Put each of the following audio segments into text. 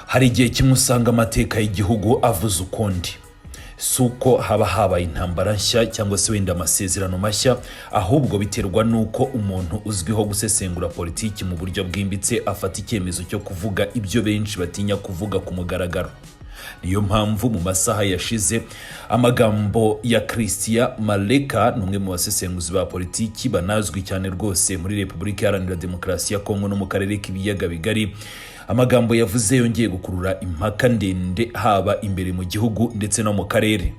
Hari igihe kimwe usanga amateka y'igihugu avuze ukundi, si uko haba habaye intambara nshya cyangwa se wenda amasezerano mashya, ahubwo biterwa n'uko umuntu uzwiho gusesengura politiki mu buryo bwimbitse afata icyemezo cyo kuvuga ibyo benshi batinya kuvuga ku mugaragaro. Niyo mpamvu mu masaha yashize amagambo ya Christian Moleka, n'umwe mu basesenguzi ba politiki banazwi cyane rwose muri Repubulika Iharanira Demokarasi ya Congo no mu karere k'ibiyaga bigari, amagambo yavuze yongeye gukurura impaka ndende haba imbere mu gihugu ndetse no mu karere.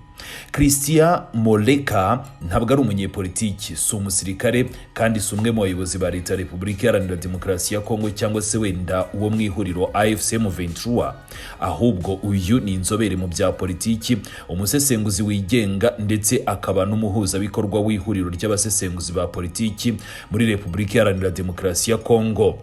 Christian Moleka ntabwo ari umunyepolitiki, si umusirikare kandi si umwe mu bayobozi ba leta ya Repubulika Iharanira Demokarasi ya Congo cyangwa se wenda uwo mu ihuriro AFC M23, ahubwo uyu ni inzobere mu bya politiki, umusesenguzi wigenga ndetse akaba n'umuhuzabikorwa w'ihuriro ry'abasesenguzi ba politiki muri Repubulika Iharanira Demokarasi ya Congo.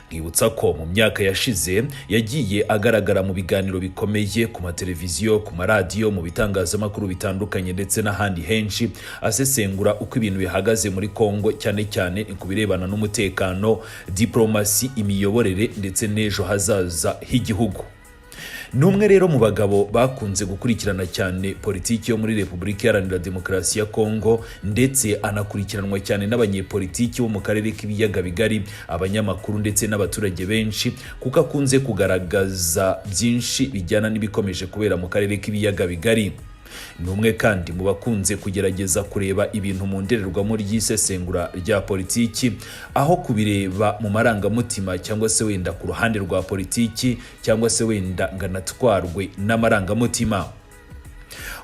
Nkibutsa ko mu myaka yashize yagiye agaragara mu biganiro bikomeye ku mateleviziyo, ku maradiyo, mu bitangazamakuru bitandukanye ndetse n'ahandi henshi, asesengura uko ibintu bihagaze muri Congo, cyane cyane ku birebana n'umutekano, diplomasi, imiyoborere ndetse n'ejo hazaza h'igihugu. Numwe rero mu bagabo bakunze gukurikirana cyane politiki yo muri Repubulika Iharanira Demokarasi ya Congo, ndetse anakurikiranwa cyane n'abanyepolitiki bo mu karere k'ibiyaga bigari, abanyamakuru ndetse n'abaturage benshi, kuko akunze kugaragaza byinshi bijyana n'ibikomeje kubera mu karere k'ibiyaga bigari. Numwe kandi mu bakunze kugerageza kureba ibintu mu ndorerwamo ry'isesengura rya politiki, aho kubireba mu marangamutima cyangwa se wenda ku ruhande rwa politiki, cyangwa se wenda nganatwarwe n'amarangamutima.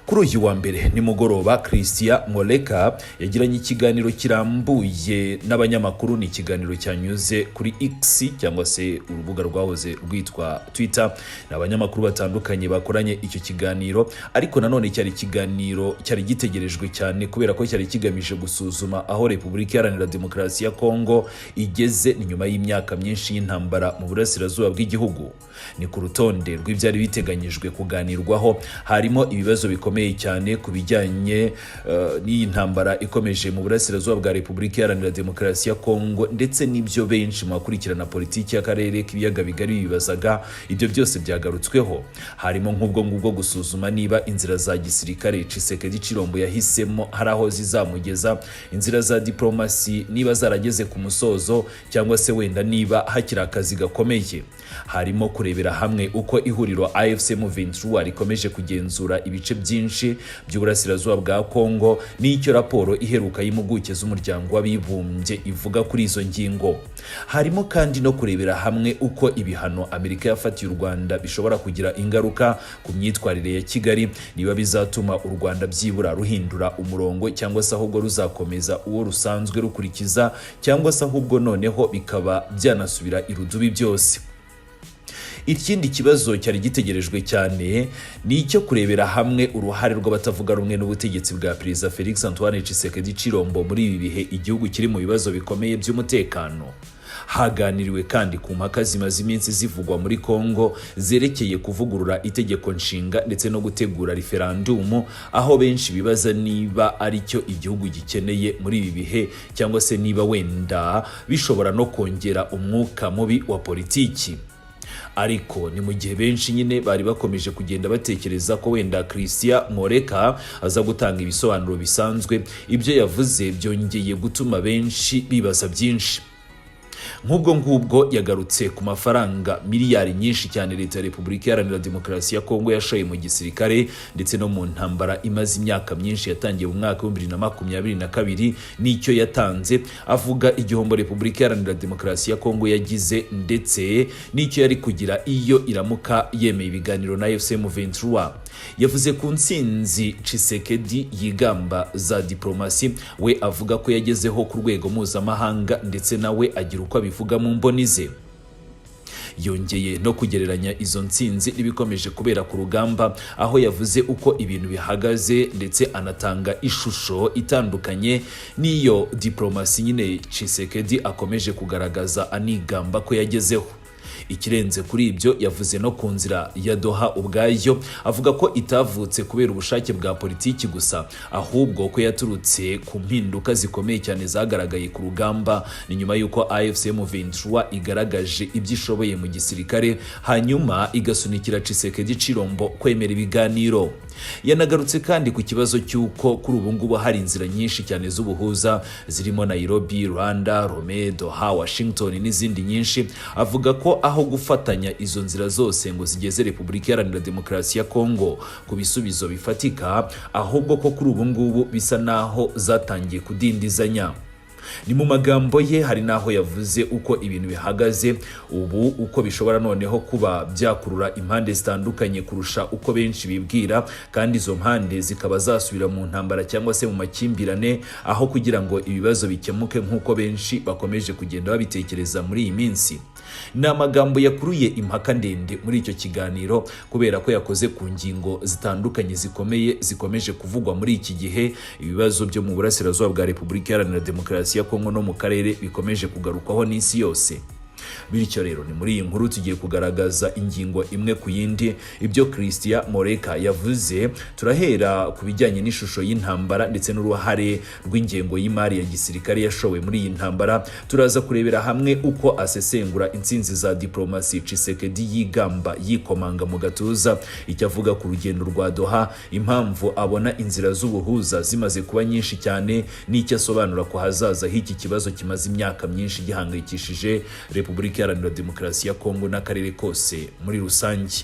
Kuri uyu wa mbere nimugoroba, Christian Moleka yagiranye ikiganiro kirambuye n'abanyamakuru. Ni ikiganiro cyanyuze kuri X cyangwa se urubuga rwahoze rwitwa Twitter, n'abanyamakuru batandukanye bakoranye icyo kiganiro, ariko nanone cyari ikiganiro cyari gitegerejwe cyane kubera ko cyari kigamije gusuzuma aho Repubulika Iharanira Demokarasi ya Congo igeze ni nyuma y'imyaka myinshi y'intambara mu burasirazuba bw'igihugu. Ni ku rutonde rw'ibyari biteganyijwe kuganirwaho harimo ibibazo bikomeye cyane ku bijyanye n'iyi ntambara ikomeje mu burasirazuba bwa Repubulika Iharanira Demokarasi ya Congo, ndetse n'ibyo benshi mu bakurikirana politiki y'akarere k'ibiyaga bigari bibazaga. Ibyo byose byagarutsweho, harimo nk'ubwo gusuzuma niba inzira za gisirikare Tshisekedi Chilombo yahisemo hari aho zizamugeza, inzira za diplomasi niba zarageze ku musozo cyangwa se wenda niba hakiri akazi gakomeye. Harimo kurebera hamwe uko ihuriro AFC M23 rikomeje kugenzura ibice byinshi by'uburasirazuba bwa Congo, n'icyo raporo iheruka y'impuguke z'umuryango w'abibumbye ivuga kuri izo ngingo. Harimo kandi no kurebera hamwe uko ibihano Amerika yafatiye u Rwanda bishobora kugira ingaruka ku myitwarire ya Kigali, niba bizatuma u Rwanda byibura ruhindura umurongo cyangwa se ahubwo ruzakomeza uwo rusanzwe rukurikiza, cyangwa se ahubwo noneho bikaba byanasubira irudubi byose. Ikindi kibazo cyari gitegerejwe cyane ni icyo kurebera hamwe uruhare rw'abatavuga rumwe n'ubutegetsi bwa Perezida Felix Antoine Tshisekedi Chilombo muri ibi bihe igihugu kiri mu bibazo bikomeye by'umutekano. Haganiriwe kandi ku mpaka zimaze iminsi zivugwa muri Congo zerekeye kuvugurura itegeko nshinga ndetse no gutegura referendum, aho benshi bibaza niba ari cyo igihugu gikeneye muri ibi bihe, cyangwa se niba wenda bishobora no kongera umwuka mubi wa politiki. Ariko ni mu gihe benshi nyine bari bakomeje kugenda batekereza ko wenda Christian Moleka aza gutanga ibisobanuro bisanzwe, ibyo yavuze byongeye gutuma benshi bibaza byinshi. Nk'ubwo yagarutse ku mafaranga miliyari nyinshi cyane leta ya Repubulika Iharanira Demokarasi ya Congo yashoye mu gisirikare ndetse no mu ntambara imaze imyaka myinshi yatangiye mu mwaka wa 2022, n'icyo yatanze, avuga igihombo Repubulika Iharanira Demokarasi ya Congo yagize ndetse n'icyo yari kugira iyo iramuka yemeye ibiganiro na AFC M23. Yavuze ku ntsinzi Tshisekedi yigamba za diplomasi, we avuga ko yagezeho ku rwego mpuzamahanga ndetse nawe agira uko abivuga mu mboni ze. Yongeye no kugereranya izo ntsinzi n'ibikomeje kubera ku rugamba, aho yavuze uko ibintu bihagaze ndetse anatanga ishusho itandukanye n'iyo diplomasi nyine Tshisekedi akomeje kugaragaza anigamba ko yagezeho. Ikirenze kuri ibyo yavuze no ku nzira ya Doha ubwayo, avuga ko itavutse kubera ubushake bwa politiki gusa, ahubwo ko yaturutse ku mpinduka zikomeye cyane zagaragaye ku rugamba. Ni nyuma y'uko AFC M23 igaragaje ibyo ishoboye mu gisirikare, hanyuma igasunikira Tshisekedi Chilombo kwemera ibiganiro. Yanagarutse kandi ku kibazo cy'uko kuri ubu ngubu hari inzira nyinshi cyane z'ubuhuza zirimo Nairobi, Rwanda, Rome, Doha, Washington n'izindi nyinshi. Avuga ko aho gufatanya izo nzira zose ngo zigeze Repubulika Iharanira Demokarasi ya Congo ku bisubizo bifatika, ahubwo ko kuri ubu ngubu bisa naho zatangiye kudindizanya. Ni mu magambo ye hari naho yavuze uko ibintu bihagaze ubu, uko bishobora noneho kuba byakurura impande zitandukanye kurusha uko benshi bibwira, kandi izo mpande zikaba zasubira mu ntambara cyangwa se mu makimbirane, aho kugira ngo ibibazo bikemuke nk'uko benshi bakomeje kugenda babitekereza muri iyi minsi. Ni amagambo yakuruye impaka ndende muri icyo kiganiro, kubera ko yakoze ku ngingo zitandukanye zikomeye zikomeje kuvugwa muri iki gihe. Ibibazo byo mu burasirazuba bwa Repubulika Iharanira Demokarasi ya Kongo no mu karere bikomeje kugarukwaho n'isi yose. Bityo rero ni muri iyi nkuru tugiye kugaragaza ingingo imwe ku yindi ibyo Christian Moleka yavuze. Turahera ku bijyanye n'ishusho y'intambara ndetse n'uruhare rw'ingengo y'imari ya gisirikare yashowe muri iyi ntambara. Turaza kurebera hamwe uko asesengura intsinzi za diplomasi Tshisekedi yigamba yikomanga mu gatuza, icyo avuga ku rugendo rwa Doha, impamvu abona inzira z'ubuhuza zimaze kuba nyinshi cyane, n'icyo asobanura ku hazaza h'iki kibazo kimaze imyaka myinshi gihangayikishije Repubulika Iharanira Demokarasi ya Kongo n'akarere kose muri rusange.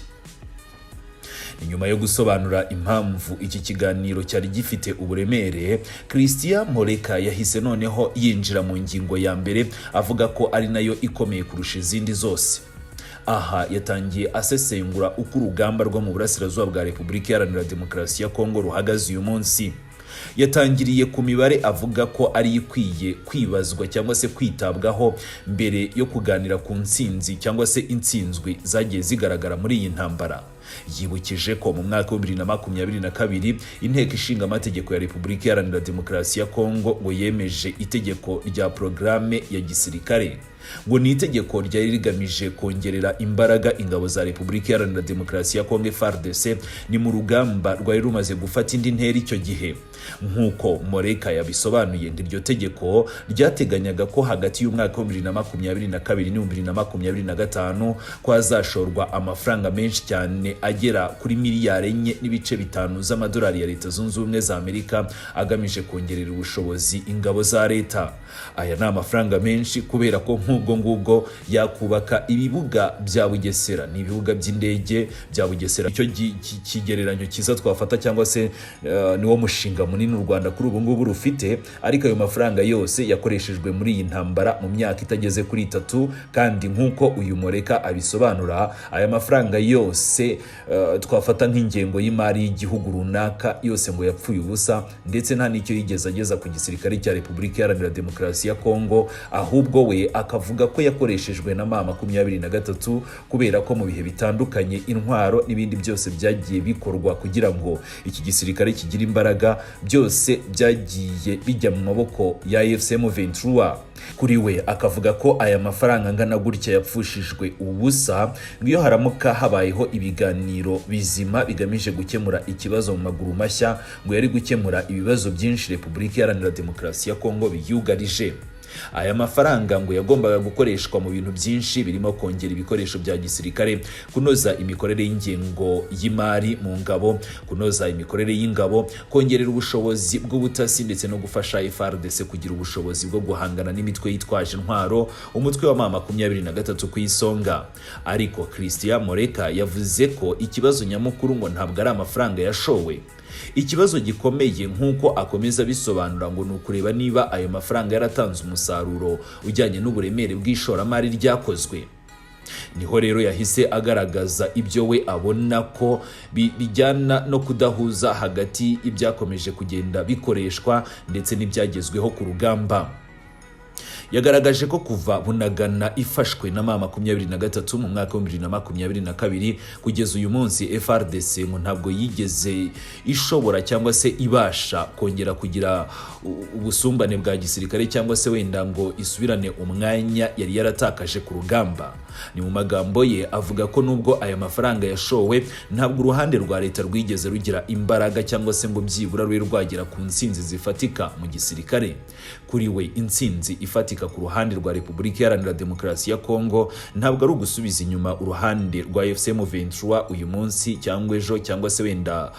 Nyuma yo gusobanura impamvu iki kiganiro cyari gifite uburemere, Christian Moleka yahise noneho yinjira mu ngingo ya mbere, avuga ko ari nayo ikomeye kurusha izindi zose. Aha yatangiye asesengura uko urugamba rwo mu burasirazuba bwa Repubulika Iharanira Demokarasi ya Kongo ruhagaze uyu munsi. Yatangiriye ku mibare avuga ko ari ikwiye kwibazwa cyangwa se kwitabwaho mbere yo kuganira ku ntsinzi cyangwa se intsinzwi zagiye zigaragara muri iyi ntambara. Yibukije ko mu mwaka wa 2022 inteko ishinga amategeko ya Repubulika Iharanira Demokarasi ya Kongo ngo yemeje itegeko rya programme ya gisirikare, ngo ni itegeko ryari rigamije kongerera imbaraga ingabo za Repubulika Iharanira Demokarasi ya Kongo FARDC ni mu rugamba rwari rumaze gufata indi ntera icyo gihe. Nk'uko Moleka yabisobanuye, iryo tegeko ryateganyaga ko hagati y'umwaka wa 2022 n'2025 kwazashorwa amafaranga menshi cyane agera kuri miliyari 4.5 z'amadolari ya Leta Zunze Ubumwe za Amerika agamije kongerera ubushobozi ingabo za leta. Aya ni amafaranga menshi kubera ko nk'ubwo ngubwo yakubaka ibibuga bya Bugesera, ni ibibuga by'indege bya Bugesera. Icyo kigereranyo kiza twafata cyangwa se niwo mushinga munini u Rwanda kuri ubu ngubu rufite, ariko ayo mafaranga yose yakoreshejwe muri iyi ntambara mu myaka itageze kuri 3, kandi nk'uko uyu Moleka abisobanura, aya mafaranga yose twafata nk'ingengo y'imari y'igihugu runaka yose ngo yapfuye ubusa, ndetse nta n'icyo yigeze ageza ku gisirikare cya Repubulika Iharanira Demokarasi ya Kongo, ahubwo we akavuga ko yakoreshejwe na M23 kubera ko mu bihe bitandukanye intwaro n'ibindi byose byagiye bikorwa kugira ngo iki gisirikare kigira imbaraga, byose byagiye bijya mu maboko ya AFC M23. Kuri we akavuga ko aya mafaranga angana gutya yapfushijwe ubusa, ngiyo haramuka habayeho ibiganiro bizima bigamije gukemura ikibazo mu maguru mashya, ngo yari gukemura ibibazo byinshi Repubulika Iharanira Demokarasi ya Kongo biyugarije. Aya mafaranga ngo yagombaga gukoreshwa mu bintu byinshi, birimo kongera ibikoresho bya gisirikare, kunoza imikorere y'ingengo y'imari mu ngabo, kunoza imikorere y'ingabo, kongerera ubushobozi bw'ubutasi ndetse no gufasha FARDC kugira ubushobozi bwo guhangana n'imitwe yitwaje intwaro, umutwe wa M23 ku isonga. Ariko Christian Moleka yavuze ko ikibazo nyamukuru ngo ntabwo ari amafaranga yashowe. Ikibazo gikomeye nk'uko akomeza bisobanura ngo ni ukureba niba ayo mafaranga yaratanze umusaruro ujyanye n'uburemere bw'ishoramari ryakozwe. Niho rero yahise agaragaza ibyo we abona ko bijyana no kudahuza hagati ibyakomeje kugenda bikoreshwa ndetse n'ibyagezweho ku rugamba. Yagaragaje ko kuva Bunagana ifashwe na M23 mu mwaka wa 2022 kugeza uyu munsi FARDC ngo ntabwo yigeze ishobora cyangwa se ibasha kongera kugira ubusumbane bwa gisirikare cyangwa se wenda ngo isubirane umwanya yari yaratakaje ku rugamba. Ni mu magambo ye avuga ko nubwo aya mafaranga yashowe ntabwo uruhande rwa leta rwigeze rugira imbaraga cyangwa se ngo byibura rwe rwagera ku ntsinzi zifatika mu gisirikare. Kuri we intsinzi ifatika ku ruhande rwa Repubulika Iharanira Demokarasi ya Congo ntabwo ari ugusubiza inyuma uruhande rwa M23 uyu munsi cyangwa ejo cyangwa se wenda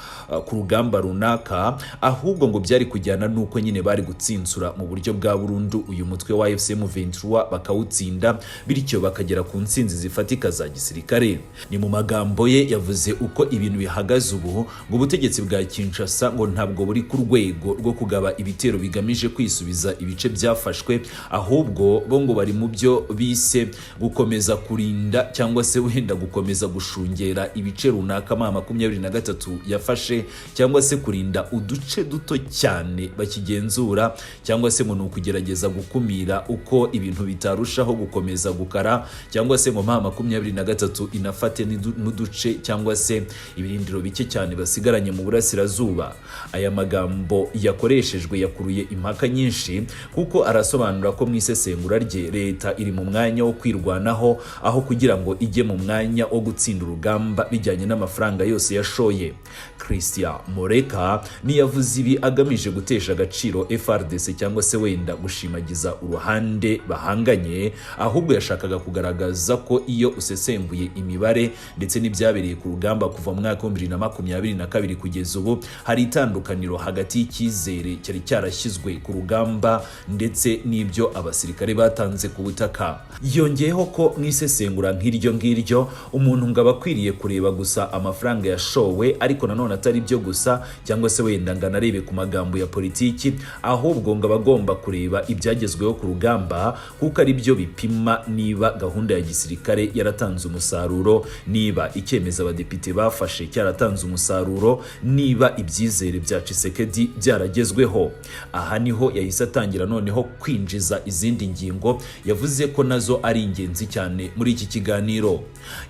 ku rugamba runaka, ahubwo ngo byari kujyana nuko nyine bari gutsinsura mu buryo bwa burundu uyu mutwe wa M23 bakawutsinda, bityo bakagera ku ntsinzi zifatika za gisirikare. Ni mu magambo ye yavuze uko ibintu bihagaze ubu ngo ubutegetsi bwa Kinshasa ngo ntabwo buri ku rwego rwo kugaba ibitero bigamije kwisubiza ibice byafashwe, ahubwo bo ngo bari mu byo bise gukomeza kurinda cyangwa se wenda gukomeza gushungera ibice runaka M23 yafashe, cyangwa se kurinda uduce duto cyane bakigenzura, cyangwa se ngo nukugerageza gukumira uko ibintu bitarushaho gukomeza gukara, cyangwa se ngo M23 inafate n'uduce cyangwa se ibirindiro bike cyane basigaranye mu burasirazuba. Aya magambo yakoreshejwe yakuruye impaka nyinshi, kuko arasobanura ko mu isesengura rye leta iri mu mwanya wo kwirwanaho aho kugira ngo ijye mu mwanya wo gutsinda urugamba bijyanye n'amafaranga yose yashoye. Christian Moleka niyavuze ibi agamije gutesha agaciro FRDC cyangwa se wenda gushimagiza uruhande bahanganye, ahubwo yashakaga kugaragaza ko iyo usesembuye imibare ndetse n'ibyabereye ku rugamba kuva mu mwaka wa 2022 kugeza ubu, hari itandukaniro hagati y'icyizere cyari cyarashyizwe ku rugamba ndetse n'ibyo abasirikare batanze ku butaka. Yongeyeho ko mu isesengura nk'iryo ngiryo umuntu ngo aba akwiriye kureba gusa amafaranga yashowe, ariko nanone atari byo gusa cyangwa se wenda ngo anarebe ku magambo ya politiki, ahubwo ngo aba agomba kureba ibyagezweho ku rugamba, kuko ari byo bipima niba gahunda ya gisirikare yaratanze umusaruro, niba icyemezo abadepite bafashe cyaratanze umusaruro, niba ibyizere bya Tshisekedi byaragezweho. Aha niho yahise atangira noneho kwinjiza izindi ngingo yavuze ko nazo ari ingenzi cyane muri iki kiganiro.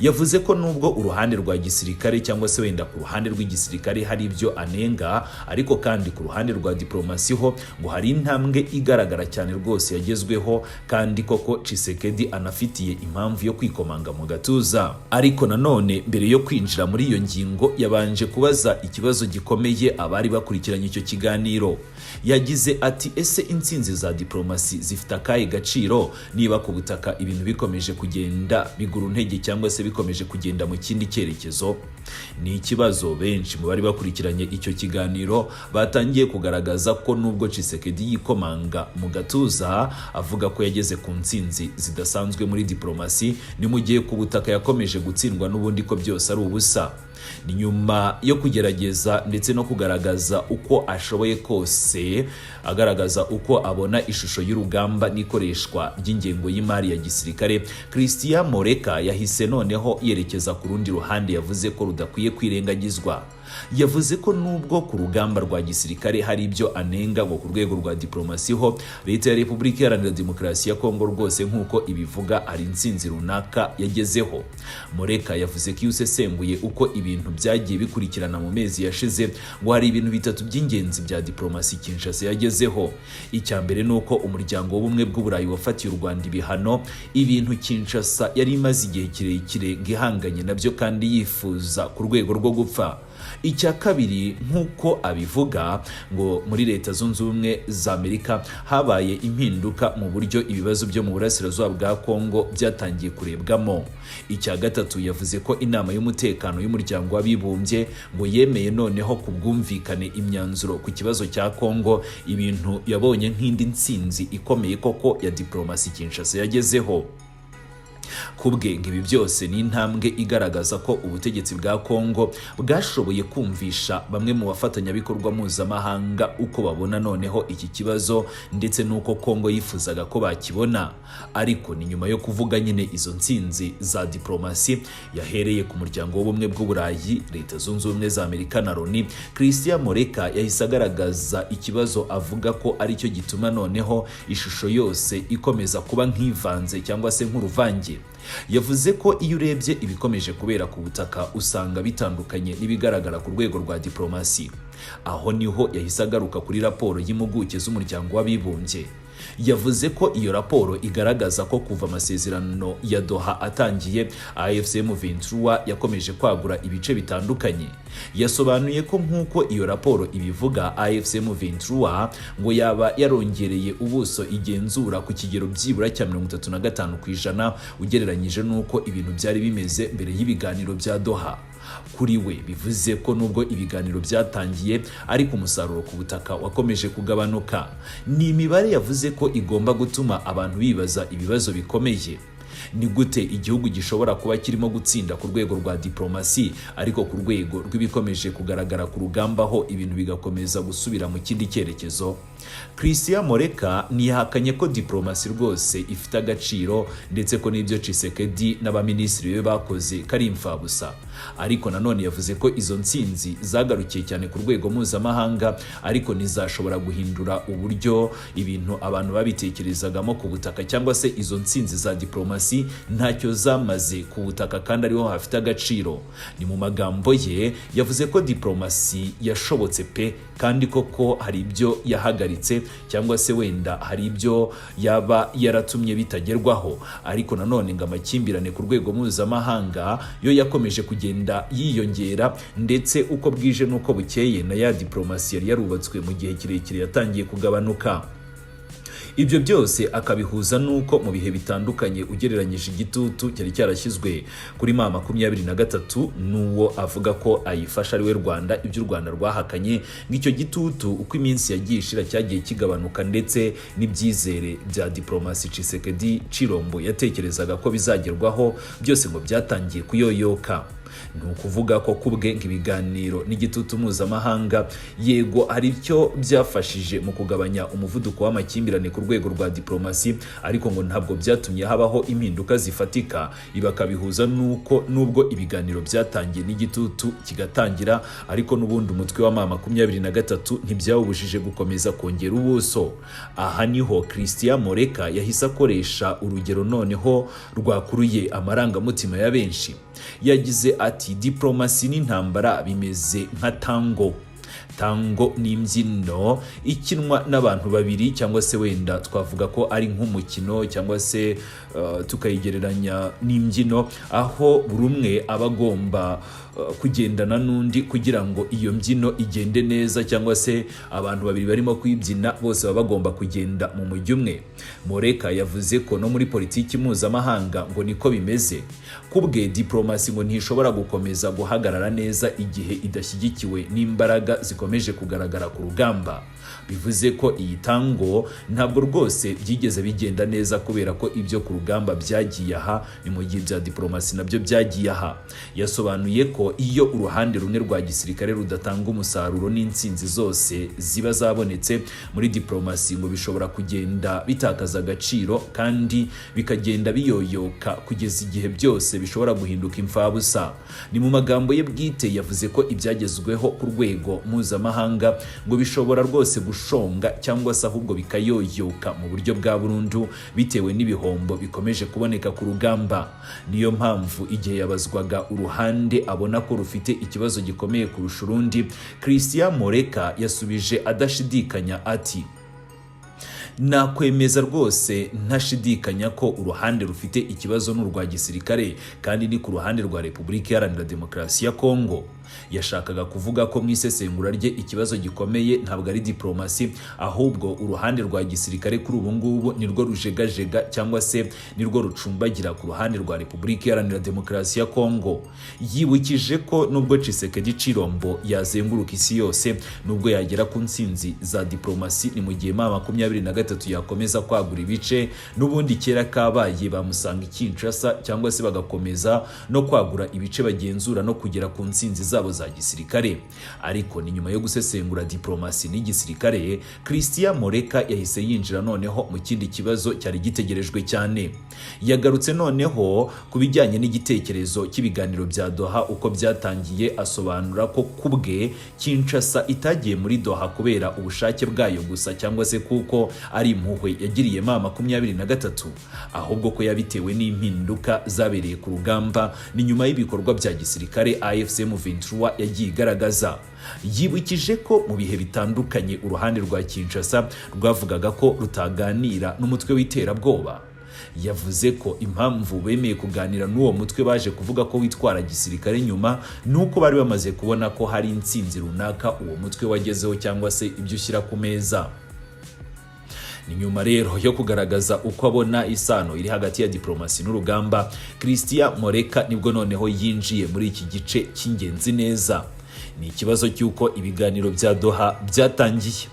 Yavuze ko nubwo uruhande rwa gisirikare cyangwa se wenda ku ruhande rw'igisirikare hari ibyo anenga, ariko kandi ku ruhande rwa diplomasi ho ngo hari intambwe igaragara cyane rwose yagezweho, kandi koko Tshisekedi anafitiye impamvu yo kwikomanga mu gatuza. Ariko nanone mbere yo kwinjira muri iyo ngingo yabanje kubaza ikibazo gikomeye abari bakurikiranye icyo kiganiro. Yagize ati ese intsinzi za diplomasi zifite akahe gaciro niba ku butaka ibintu bikomeje kugenda bigura intege cyangwa se bikomeje kugenda mu kindi cyerekezo? Ni ikibazo benshi mu bari bakurikiranye icyo kiganiro batangiye kugaragaza ko nubwo Tshisekedi yikomanga mu gatuza avuga ko yageze ku ntsinzi zidasanzwe muri diplomasi, ni mu gihe ku butaka yakomeje gutsindwa n'ubundi ko byose ari ubusa. Ni nyuma yo kugerageza ndetse no kugaragaza uko ashoboye kose, agaragaza uko abona ishusho y'urugamba n'ikoreshwa ry'ingengo y'imari ya gisirikare, Christian Moleka yahise noneho yerekeza ku rundi ruhande yavuze ko rudakwiye kwirengagizwa. Yavuze ko nubwo ku rugamba rwa gisirikare hari ibyo anenga ngo ku rwego rwa diplomasi ho leta ya Repubulika Iharanira Demokarasi ya Congo rwose nk'uko ibivuga ari intsinzi runaka yagezeho. Moleka yavuze ko iyo usesenguye uko ibintu byagiye bikurikirana mu mezi yashize, ngo hari ibintu bitatu by'ingenzi bya diplomasi Kinshasa yagezeho. Icya mbere nuko umuryango w'ubumwe bw'Uburayi wafatiye u Rwanda ibihano, ibintu Kinshasa yari imaze igihe kirekire ngihanganye nabyo kandi yifuza ku rwego rwo gupfa. Icya kabiri nk'uko abivuga ngo muri Leta Zunze Ubumwe za Amerika habaye impinduka mu buryo ibibazo byo mu burasirazuba bwa Congo byatangiye kurebwamo. Icya gatatu yavuze ko inama y'umutekano y'umuryango w'abibumbye ngo yemeye noneho ku bwumvikane imyanzuro ku kibazo cya Congo, ibintu yabonye nk'indi ntsinzi ikomeye koko ya diplomasi Kinshasa yagezeho. Kubwe ibi byose ni intambwe igaragaza ko ubutegetsi bwa Congo bwashoboye kumvisha bamwe mu bafatanyabikorwa mpuzamahanga uko babona noneho iki kibazo ndetse n'uko Congo yifuzaga ko bakibona. Ariko ni nyuma yo kuvuga nyine izo ntsinzi za diplomasi yahereye ku muryango w'ubumwe bw'Uburayi, Leta Zunze Ubumwe za Amerika na Loni, Christian Moleka yahise agaragaza ikibazo avuga ko ari cyo gituma noneho ishusho yose ikomeza kuba nk'ivanze cyangwa se nk'uruvange. Yavuze ko iyo urebye ibikomeje kubera ku butaka usanga bitandukanye n'ibigaragara ku rwego rwa diplomasi. Aho niho yahise agaruka kuri raporo y'impuguke z'umuryango w'abibumbye. yavuze ko iyo raporo igaragaza ko kuva amasezerano ya Doha atangiye AFC M23 yakomeje kwagura ibice bitandukanye. Yasobanuye ko nk'uko iyo raporo ibivuga, AFC M23 ngo yaba yarongereye ubuso igenzura ku kigero byibura cya 35% ugereranyije n'uko ibintu byari bimeze mbere y'ibiganiro bya Doha. Kuri we bivuze ko nubwo ibiganiro byatangiye ariko umusaruro ku butaka wakomeje kugabanuka. Ni imibare yavuze ko igomba gutuma abantu bibaza ibibazo bikomeye. Ni gute igihugu gishobora kuba kirimo gutsinda ku rwego rwa diplomasi ariko ku rwego rw'ibikomeje kugaragara ku rugamba ho ibintu bigakomeza gusubira mu kindi cyerekezo? Christian Moleka ntiyahakanye ko diplomasi rwose ifite agaciro ndetse ko n'ibyo Tshisekedi n'abaminisitiri be bakoze kari imfabusa, ariko nanone yavuze ko izo ntsinzi zagarukiye cyane ku rwego mpuzamahanga ariko ntizashobora guhindura uburyo ibintu abantu babitekerezagamo ku butaka, cyangwa se izo ntsinzi za diplomasi ntacyo zamaze ku butaka kandi ariho hafite agaciro. Ni mu magambo ye yavuze ko diplomasi yashobotse pe, kandi koko hari ibyo yahagaritse cyangwa se wenda hari ibyo yaba yaratumye bitagerwaho, ariko nanone ngo amakimbirane ku rwego mpuzamahanga yo yakomeje kugenda yiyongera, ndetse uko bwije n'uko bukeye na ya diplomasi yari yarubatswe mu gihe kirekire yatangiye kugabanuka. Ibyo byose akabihuza nuko mu bihe bitandukanye ugereranyije igitutu cyari cyarashyizwe kuri M23 n'uwo avuga ko ayifasha ari we Rwanda, ibyo u Rwanda rwahakanye, ng'icyo gitutu uko iminsi yagiye ishira cyagiye kigabanuka, ndetse n'ibyizere bya diplomasi Tshisekedi Chirombo yatekerezaga ko bizagerwaho byose ngo byatangiye kuyoyoka. Ni ukuvuga ko kubwe nk'ibiganiro n'igitutu mpuzamahanga yego hari icyo byafashije mu kugabanya umuvuduko w'amakimbirane ku rwego rwa diplomasi, ariko ngo ntabwo byatumye habaho impinduka zifatika. Ibakabihuza nuko nubwo ibiganiro byatangiye n'igitutu kigatangira, ariko n'ubundi umutwe wa M23 ntibyawubujije gukomeza kongera ubuso. Aha niho Christian Moleka yahise akoresha urugero noneho rwakuruye amarangamutima ya benshi. Yagize ati diplomasi n'intambara bimeze nka tango. Tango ni imbyino ikinwa n'abantu babiri, cyangwa se wenda twavuga ko ari nk'umukino, cyangwa se tukayigereranya n'imbyino aho buri umwe aba agomba kugendana n'undi kugira ngo iyo mbyino igende neza, cyangwa se abantu babiri barimo kwibyina bose baba bagomba kugenda mu mujyi umwe. Moleka yavuze ko no muri politiki mpuzamahanga ngo niko bimeze. Kubwe diplomasi ngo ntishobora gukomeza guhagarara neza igihe idashyigikiwe n'imbaraga zikomeje kugaragara ku rugamba. Bivuze ko iyi tango ntabwo rwose byigeze bigenda neza kubera ko ibyo ku rugamba byagiye aha, ni mu gihe bya diplomasi nabyo byagiye aha. Yasobanuye ko iyo uruhande rumwe rwa gisirikare rudatanga umusaruro n'intsinzi zose ziba zabonetse muri diplomasi ngo bishobora kugenda bitakaza agaciro kandi bikagenda biyoyoka kugeza igihe byose bishobora guhinduka imfabusa. Ni mu magambo ye bwite yavuze ko ibyagezweho ku rwego mpuzamahanga ngo bishobora rwose gushonga cyangwa se ahubwo bikayoyoka mu buryo bwa burundu bitewe n'ibihombo bikomeje kuboneka ku rugamba. Niyo mpamvu igihe yabazwaga uruhande abona ko rufite ikibazo gikomeye kurusha urundi, Christian Moleka yasubije adashidikanya ati nakwemeza rwose ntashidikanya ko uruhande rufite ikibazo n'urwa gisirikare, kandi ni ku ruhande rwa Repubulika Iharanira Demokarasi ya Congo. Yashakaga kuvuga ko mu isesengura rye ikibazo gikomeye ntabwo ari diplomasi, ahubwo uruhande rwa gisirikare kuri ubu ngubu nirwo rujegajega cyangwa se nirwo rucumbagira ku ruhande rwa Repubulika Iharanira Demokarasi ya Congo. Yibukije ko nubwo Tshisekedi Chirombo yazenguruka isi yose, nubwo yagera ku ntsinzi za diplomasi, ni mu gihe M23 yakomeza kwagura ibice n'ubundi kera kabaye bamusanga Kinshasa, cyangwa se bagakomeza no kwagura ibice bagenzura no kugera ku ntsinzi zabo za gisirikare. Ariko ni nyuma yo gusesengura diplomasi n'igisirikare, Christian Moleka yahise yinjira noneho mu kindi kibazo cyari gitegerejwe cyane. Yagarutse noneho ku bijyanye n'igitekerezo cy'ibiganiro bya Doha uko byatangiye, asobanura ko kubwe Kinshasa itagiye muri Doha kubera ubushake bwayo gusa, cyangwa se kuko ari impuhwe yagiriye M23, ahubwo ko yabitewe n'impinduka zabereye ku rugamba ni nyuma y'ibikorwa bya gisirikare AFC M23 yagiye igaragaza. Yibukije ko mu bihe bitandukanye uruhande rwa Kinshasa rwavugaga ko rutaganira n'umutwe w'iterabwoba. Yavuze ko impamvu bemeye kuganira n'uwo mutwe baje kuvuga ko witwara gisirikare nyuma nuko bari bamaze kubona ko hari intsinzi runaka uwo mutwe wagezeho cyangwa se ibyo ushyira ku meza. Ni nyuma rero yo kugaragaza uko abona isano iri hagati ya diplomasi n'urugamba, Christian Moleka nibwo noneho yinjiye muri iki gice cy'ingenzi neza. Ni ikibazo cy'uko ibiganiro bya Doha byatangiye.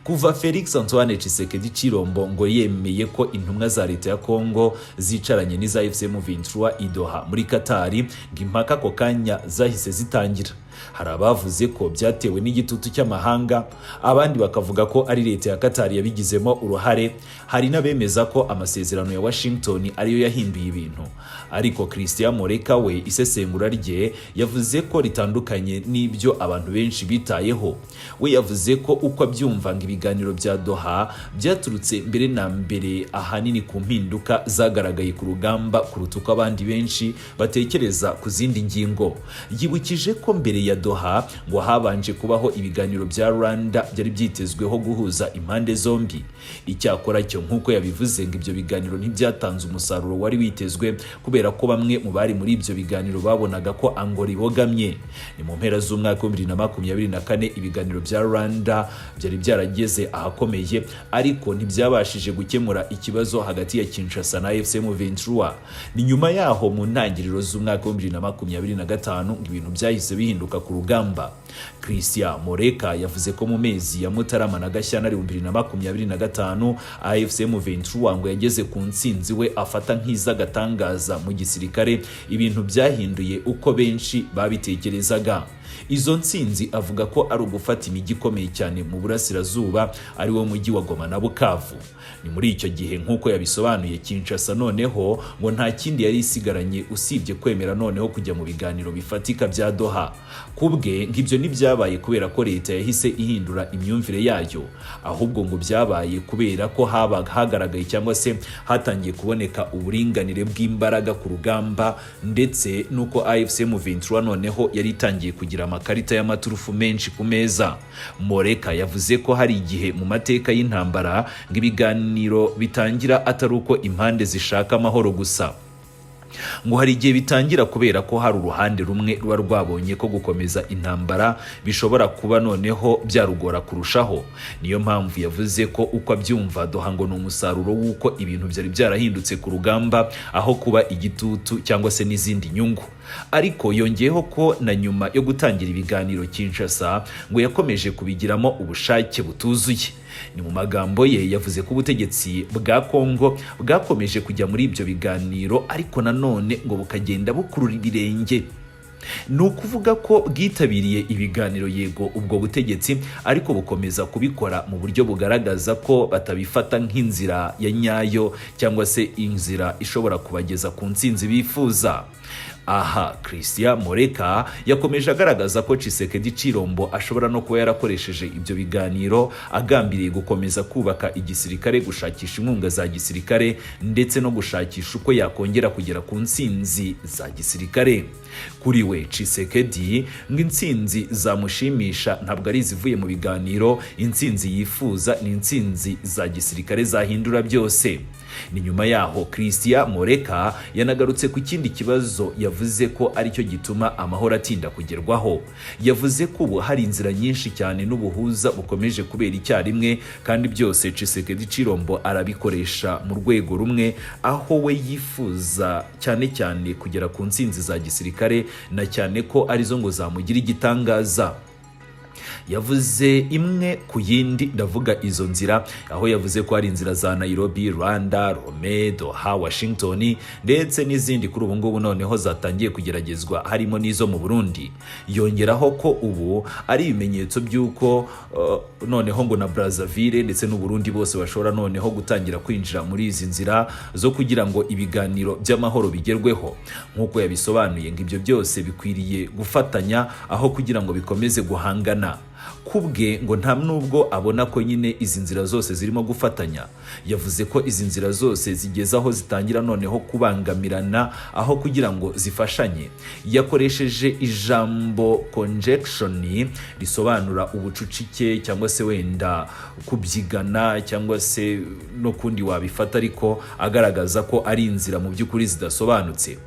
Kuva Felix Antoine Tshisekedi Chilombo ngo yemeye ko intumwa za leta ya Congo zicaranye n'iza AFC M23 i Doha muri Katari, ng'impaka ko kanya zahise zitangira. Hari abavuze ko byatewe n'igitutu cy'amahanga, abandi bakavuga ko ari leta ya Katari yabigizemo uruhare. Hari n'abemeza ko amasezerano ya Washington ariyo yahinduye ibintu. Ariko Christian Moleka we isesengura rye yavuze ko ritandukanye n'ibyo abantu benshi bitayeho. We yavuze ko uko abyumva ngo ibiganiro bya Doha byaturutse mbere na mbere ahanini ku mpinduka zagaragaye ku rugamba kuruta uko abandi benshi batekereza ku zindi ngingo. Yibukije ko mbere ya Doha ngo habanje kubaho ibiganiro bya Rwanda byari byitezweho guhuza impande zombi. Icyakora cyo nk'uko yabivuze ngo ibyo biganiro ntibyatanze umusaruro wari witezwe kubera ko bamwe mu bari muri ibyo biganiro babonaga ko Angola ibogamye. Ni mu mpera z'umwaka wa 2024 ibiganiro bya Rwanda byari byarageze ahakomeye, ariko ntibyabashije gukemura ikibazo hagati ya Kinshasa na AFC M23. Ni nyuma yaho mu ntangiriro z'umwaka wa 2025 ibintu byahise bihinduka ku rugamba. Christian Moleka yavuze ko mu mezi ya Mutarama na Gashyantare 2025 AFC M23 ngo yageze ku ntsinzi we afata nk'izagatangaza mu gisirikare, ibintu byahinduye uko benshi babitekerezaga. Izo ntsinzi avuga ko ari ugufata imijyi ikomeye cyane mu burasirazuba ari wo mujyi wa Goma na Bukavu. Ni muri icyo gihe nk'uko yabisobanuye Kinshasa noneho ngo nta kindi yari isigaranye usibye kwemera noneho kujya mu biganiro bifatika bya Doha. Kubwe ngibyo ntibyabaye kubera ko leta yahise ihindura imyumvire yayo, ahubwo ngo byabaye kubera ko hagaragaye cyangwa se hatangiye kuboneka uburinganire bw'imbaraga ku rugamba, ndetse nuko AFC M23 noneho yari itangiye kugira amakarita y'amaturufu menshi ku meza. Moleka yavuze ko hari igihe mu mateka y'intambara ngo ibiganiro bitangira atari uko impande zishaka amahoro gusa, ngo hari igihe bitangira kubera ko hari uruhande rumwe ruba rwabonye ko gukomeza intambara bishobora kuba noneho byarugora kurushaho. Niyo mpamvu yavuze ko uko abyumva Doha ngo ni umusaruro w'uko ibintu byari byarahindutse ku rugamba aho kuba igitutu cyangwa se n'izindi nyungu. Ariko yongeyeho ko na nyuma yo gutangira ibiganiro Kinshasa ngo yakomeje kubigiramo ubushake butuzuye. Ni mu magambo ye yavuze ko ubutegetsi bwa Congo bwakomeje kujya muri ibyo biganiro, ariko nanone ngo bukagenda bukurura ibirenge. Ni ukuvuga ko bwitabiriye ibiganiro yego ubwo butegetsi, ariko bukomeza kubikora mu buryo bugaragaza ko batabifata nk'inzira ya nyayo cyangwa se inzira ishobora kubageza ku ntsinzi bifuza. Aha Christian Moleka yakomeje agaragaza ko Tshisekedi Chilombo ashobora no kuba yarakoresheje ibyo biganiro agambiriye gukomeza kubaka igisirikare, gushakisha inkunga za gisirikare ndetse no gushakisha uko yakongera kugera ku ntsinzi za gisirikare. Kuri we Tshisekedi ngo intsinzi zamushimisha ntabwo ari izivuye mu biganiro, intsinzi yifuza ni intsinzi za gisirikare zahindura byose. Ni nyuma yaho Christian Moleka yanagarutse ku kindi kibazo yavuze ko aricyo gituma amahoro atinda kugerwaho. Yavuze ko ubu hari inzira nyinshi cyane n'ubuhuza bukomeje kubera icyarimwe, kandi byose Tshisekedi Chilombo arabikoresha mu rwego rumwe, aho we yifuza cyane cyane kugera ku ntsinzi za gisirikare, na cyane ko arizo ngo zamugira igitangaza. Yavuze imwe ku yindi, ndavuga izo nzira, aho yavuze ko hari inzira za Nairobi, Rwanda, Rome, Doha, Washington ndetse n'izindi kuri ubu ngubu noneho zatangiye kugeragezwa, harimo n'izo mu Burundi. Yongeraho ko ubu ari ibimenyetso by'uko noneho ngo na Brazzaville ndetse n'u Burundi bose bashobora noneho gutangira kwinjira muri izi nzira zo kugira ngo ibiganiro by'amahoro bigerweho. Nk'uko yabisobanuye ngo ibyo byose bikwiriye gufatanya aho kugira ngo bikomeze guhangana. kubwe ngo nta nubwo abona ko nyine izi nzira zose zirimo gufatanya. Yavuze ko izi nzira zose zigeze aho zitangira noneho kubangamirana aho kugira ngo zifashanye. Yakoresheje ijambo conjunction risobanura ubucucike cyangwa se wenda kubyigana cyangwa se no kundi wabifata, ariko agaragaza ko ari inzira mu by'ukuri zidasobanutse.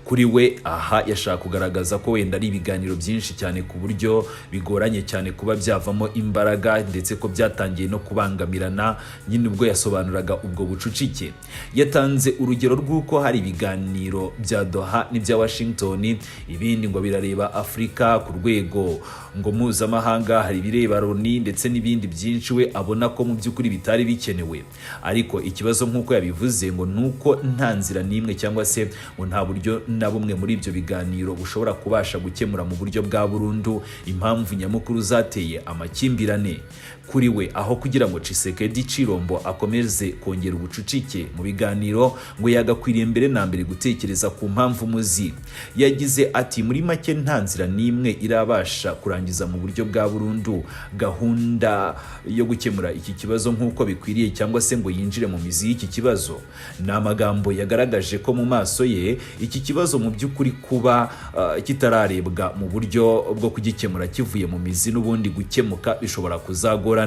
Kuri we aha yashaka kugaragaza ko wenda ari ibiganiro byinshi cyane ku buryo bigoranye cyane kuba byavamo imbaraga, ndetse ko byatangiye no kubangamirana nyine ubwo yasobanuraga ubwo bucucike. Yatanze urugero rw'uko hari ibiganiro bya Doha n'ibya Washington, ibindi ngo birareba Afurika ku rwego ngo mpuzamahanga, hari ibireba Loni ndetse n'ibindi byinshi we abona ko mu by'ukuri bitari bikenewe. Ariko ikibazo nk'uko yabivuze ngo nuko nta nzira n'imwe cyangwa se ngo nta buryo na bumwe muri ibyo biganiro bushobora kubasha gukemura mu buryo bwa burundu impamvu nyamukuru zateye amakimbirane. Kuri we aho kugira ngo Tshisekedi Chirombo akomeze kongera ubucucike mu biganiro, ngo yagakwiriye mbere na mbere gutekereza ku mpamvu muzi. Yagize ati muri make nta nzira n'imwe irabasha kurangiza mu buryo bwa burundu gahunda yo gukemura iki kibazo nk'uko bikwiriye cyangwa se ngo yinjire mu mizi y'iki kibazo. Ni amagambo yagaragaje ko mu maso ye iki kibazo mu by'ukuri kuba kitararebwa mu buryo bwo kugikemura kivuye mu mizi, n'ubundi gukemuka bishobora kuzagorana.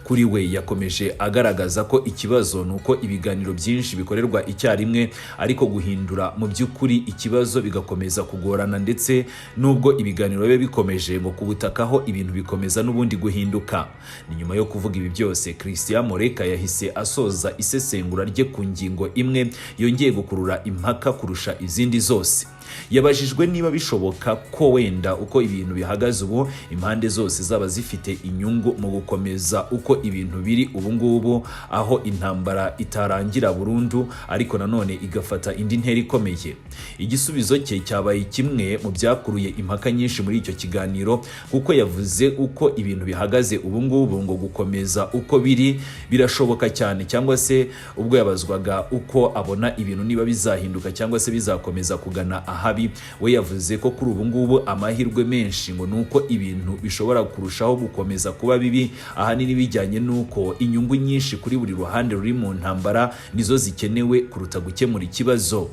Kuri we yakomeje agaragaza ko ikibazo nuko ibiganiro byinshi bikorerwa icyarimwe, ariko guhindura mu by'ukuri ikibazo bigakomeza kugorana, ndetse nubwo ibiganiro bibe bikomeje ngo kubutakaho ibintu bikomeza n'ubundi guhinduka. Ni nyuma yo kuvuga ibi byose, Christian Moleka yahise asoza isesengura rye ku ngingo imwe yongeye gukurura impaka kurusha izindi zose. Yabajijwe niba bishoboka ko wenda uko ibintu bihagaze ubu impande zose zaba zifite inyungu mu gukomeza uko ibintu biri ubu ngubu, aho intambara itarangira burundu ariko nanone igafata indi ntera ikomeye. Igisubizo cye cyabaye kimwe mu byakuruye impaka nyinshi muri icyo kiganiro, kuko yavuze uko ibintu bihagaze ubu ngubu ngo gukomeza uko biri birashoboka cyane, cyangwa se ubwo yabazwaga uko abona ibintu niba bizahinduka cyangwa se bizakomeza kugana ahabi, we yavuze ko kuri ubu ngubu amahirwe menshi ngo nuko ibintu bishobora kurushaho gukomeza kuba bibi, ahanini bijyanye nuko inyungu nyinshi kuri buri ruhande ruri mu ntambara nizo zikenewe kuruta gukemura ikibazo.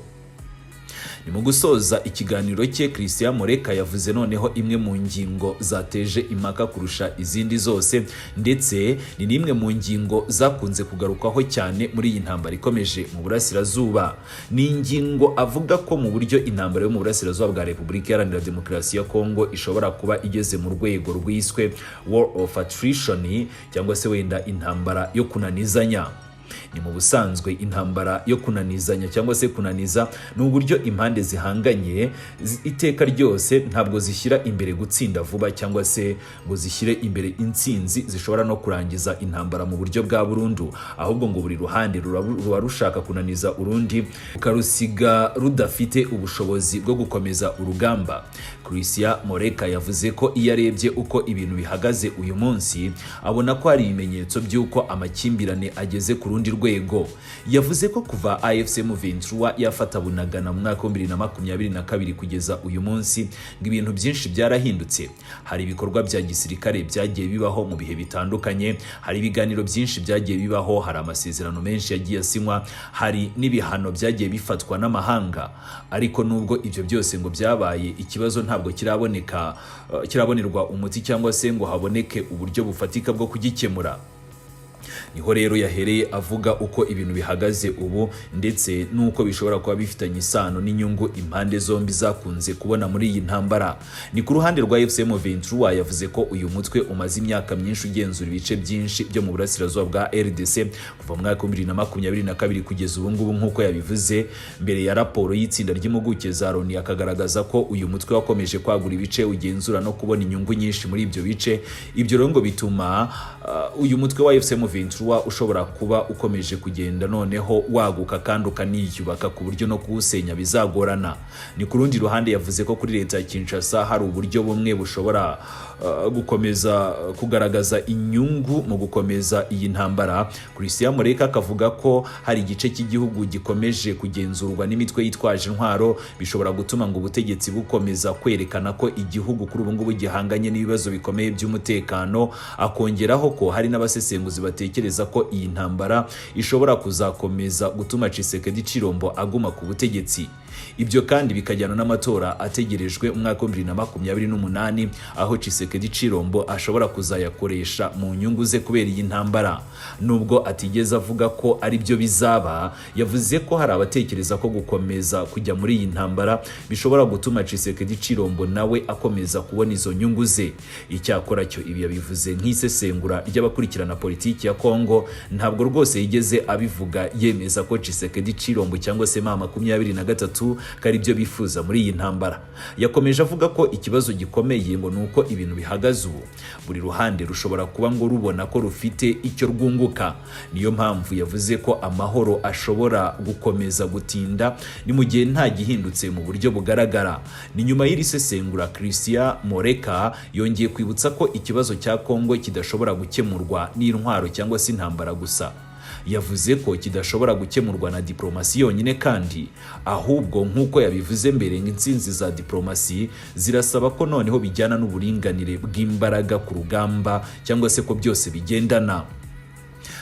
Ni mu gusoza ikiganiro cye, Christian Moleka yavuze noneho imwe mu ngingo zateje impaka kurusha izindi zose, ndetse ni n'imwe mu ngingo zakunze kugarukwaho cyane muri iyi ntambara ikomeje mu burasirazuba. Ni ingingo avuga ko mu buryo intambara yo mu burasirazuba bwa Repubulika Iharanira Demokarasi ya Congo ishobora kuba igeze mu rwego rwiswe War of Attrition, cyangwa se wenda intambara yo kunanizanya. Ni mu busanzwe intambara yo kunanizanya cyangwa se kunaniza ni uburyo impande zihanganye iteka ryose ntabwo zishyira imbere gutsinda vuba cyangwa se ngo zishyire imbere intsinzi zishobora no kurangiza intambara mu buryo bwa burundu, ahubwo ngo buri ruhande ruba rushaka kunaniza urundi ukarusiga rudafite ubushobozi bwo gukomeza urugamba. Christian Moleka yavuze ko iyo arebye uko ibintu bihagaze uyu munsi abona ko hari ibimenyetso by'uko amakimbirane ageze ku rundi rwego. Yavuze ko kuva AFC M23 yafata Bunagana mu mwaka wa 2022 kugeza uyu munsi ngo ibintu byinshi byarahindutse. Hari ibikorwa bya gisirikare byagiye bibaho mu bihe bitandukanye, hari ibiganiro byinshi byagiye bibaho, hari amasezerano menshi yagiye asinywa, hari n'ibihano byagiye bifatwa n'amahanga. Ariko nubwo ibyo byose ngo byabaye, ikibazo ntabwo kirabonerwa umuti cyangwa se ngo haboneke uburyo bufatika bwo kugikemura. Niho rero yahereye avuga uko ibintu bihagaze ubu, ndetse nuko bishobora kuba bifitanye isano n'inyungu impande zombi zakunze kubona muri iyi ntambara. Ni ku ruhande rwa AFC M23 yavuze ko uyu mutwe umaze imyaka myinshi ugenzura ibice byinshi byo mu burasirazuba bwa RDC kuva mu mwaka wa 2022 kugeza ubu ngubu, nk'uko yabivuze mbere ya raporo y'itsinda ry'impuguke za Loni, akagaragaza ko uyu mutwe wakomeje kwagura ibice ugenzura no kubona inyungu nyinshi muri ibyo bice. Ibyo rero ngo bituma uyu mutwe wa AFC M23 M23 ushobora kuba ukomeje kugenda noneho waguka kandi ukaniyubaka ku buryo no kuwusenya bizagorana. Ni ku rundi ruhande yavuze ko kuri leta ya Kinshasa hari uburyo bumwe bushobora gukomeza kugaragaza inyungu mu gukomeza iyi ntambara. Christian Moleka akavuga ko hari igice cy'igihugu gikomeje kugenzurwa n'imitwe yitwaje intwaro bishobora gutuma ngo ubutegetsi bukomeza kwerekana ko igihugu kuri ubu ngubu gihanganye n'ibibazo bikomeye by'umutekano. Akongeraho ko hari n'abasesenguzi batekereza ko iyi ntambara ishobora kuzakomeza gutuma Tshisekedi Chilombo aguma ku butegetsi. Ibyo kandi bikajyana n'amatora ategerejwe umwaka wa 2028 aho Tshisekedi Chilombo ashobora kuzayakoresha mu nyungu ze kubera iyi ntambara. Nubwo atigeze avuga ko ari byo bizaba, yavuze ko hari abatekereza ko gukomeza kujya muri iyi ntambara bishobora gutuma Tshisekedi Chilombo nawe akomeza kubona izo nyungu ze. Icyakora cyo ibi yabivuze nk'isesengura ry'abakurikirana politiki ya Congo, ntabwo rwose yigeze abivuga yemeza ko Tshisekedi Chilombo cyangwa se M23 kari byo bifuza muri iyi ntambara. Yakomeje avuga ko ikibazo gikomeye ngo nuko ibintu bihagaze ubu buri ruhande rushobora kuba ngo rubona ko rufite icyo rwunguka. Niyo mpamvu yavuze ko amahoro ashobora gukomeza gutinda ni mu gihe nta gihindutse mu buryo bugaragara. Ni nyuma y'iri sesengura Christian Moleka yongeye kwibutsa ko ikibazo cya Congo kidashobora gukemurwa n'intwaro cyangwa se intambara gusa. Yavuze ko kidashobora gukemurwa na diplomasi yonyine kandi ahubwo nk'uko yabivuze mbere nk'insinzi za diplomasi zirasaba ko noneho bijyana n'uburinganire bw'imbaraga ku rugamba cyangwa se ko byose bigendana.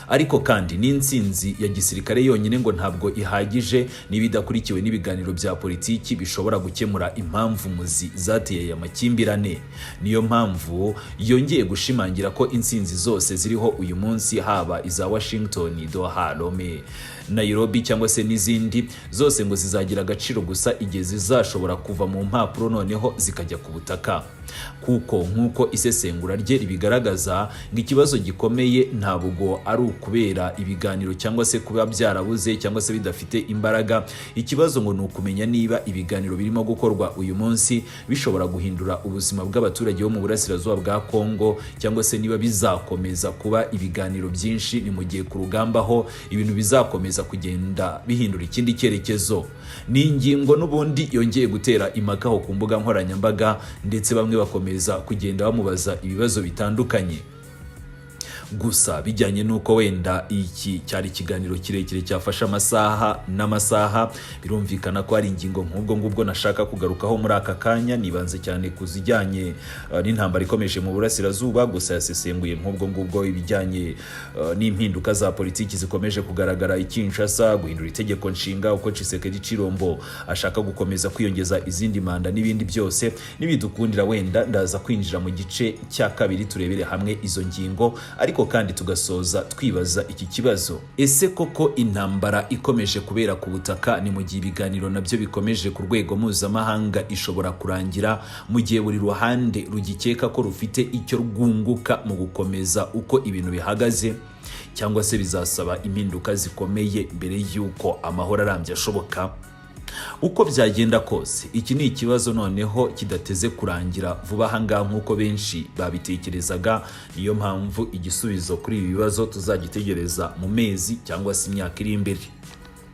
Ariko kandi n'insinzi ya gisirikare yonyine ngo ntabwo ihagije n'ibidakurikiwe n'ibiganiro bya politiki bishobora gukemura impamvu muzi zateye amakimbirane. Niyo mpamvu yongeye gushimangira ko insinzi zose ziriho uyu munsi, haba iza Washington, Doha, Rome, Nairobi cyangwa se n'izindi zose ngo zizagira agaciro gusa igihe zizashobora kuva mu mpapuro noneho zikajya ku butaka. Kuko nk'uko isesengura rye ribigaragaza ngo ikibazo gikomeye ntabwo ari ukubera ibiganiro cyangwa se kuba byarabuze cyangwa se bidafite imbaraga. Ikibazo ngo ni ukumenya niba ibiganiro birimo gukorwa uyu munsi bishobora guhindura ubuzima bw'abaturage bo mu burasirazuba bwa Congo cyangwa se niba bizakomeza kuba ibiganiro byinshi ni mu gihe ku rugamba ho ibintu bizakomeza kugenda bihindura ikindi cyerekezo. Ni ingingo n'ubundi yongeye gutera impakaho ku mbuga nkoranyambaga ndetse bamwe bakomeza kugenda bamubaza ibibazo bitandukanye. Gusa bijyanye nuko wenda iki cyari ikiganiro kirekire cyafasha amasaha n'amasaha, birumvikana ko ari ingingo nk'ubwo ngubwo nashaka kugarukaho muri aka kanya. Nibanze cyane kuzijyanye n'intambara ikomeje mu burasirazuba, gusa yasesenguye nk'ubwo ngubwo ibijyanye n'impinduka za politiki zikomeje kugaragara i Kinshasa, guhindura itegeko nshinga, uko Tshisekedi Chilombo ashaka gukomeza kwiyongeza izindi manda n'ibindi byose. Nibidukundira wenda ndaza kwinjira mu gice cya kabiri turebere hamwe izo ngingo, ariko kandi tugasoza twibaza iki kibazo: ese koko intambara ikomeje kubera ku butaka ni mu gihe ibiganiro nabyo bikomeje ku rwego mpuzamahanga ishobora kurangira mu gihe buri ruhande rugikeka ko rufite icyo rwunguka mu gukomeza uko ibintu bihagaze, cyangwa se bizasaba impinduka zikomeye mbere y'uko amahoro arambye ashoboka? Uko byagenda kose iki ni ikibazo noneho kidateze kurangira vuba ahangaha nk'uko benshi babitekerezaga. Niyo mpamvu igisubizo kuri ibi bibazo tuzagitegereza mu mezi cyangwa se imyaka iri imbere.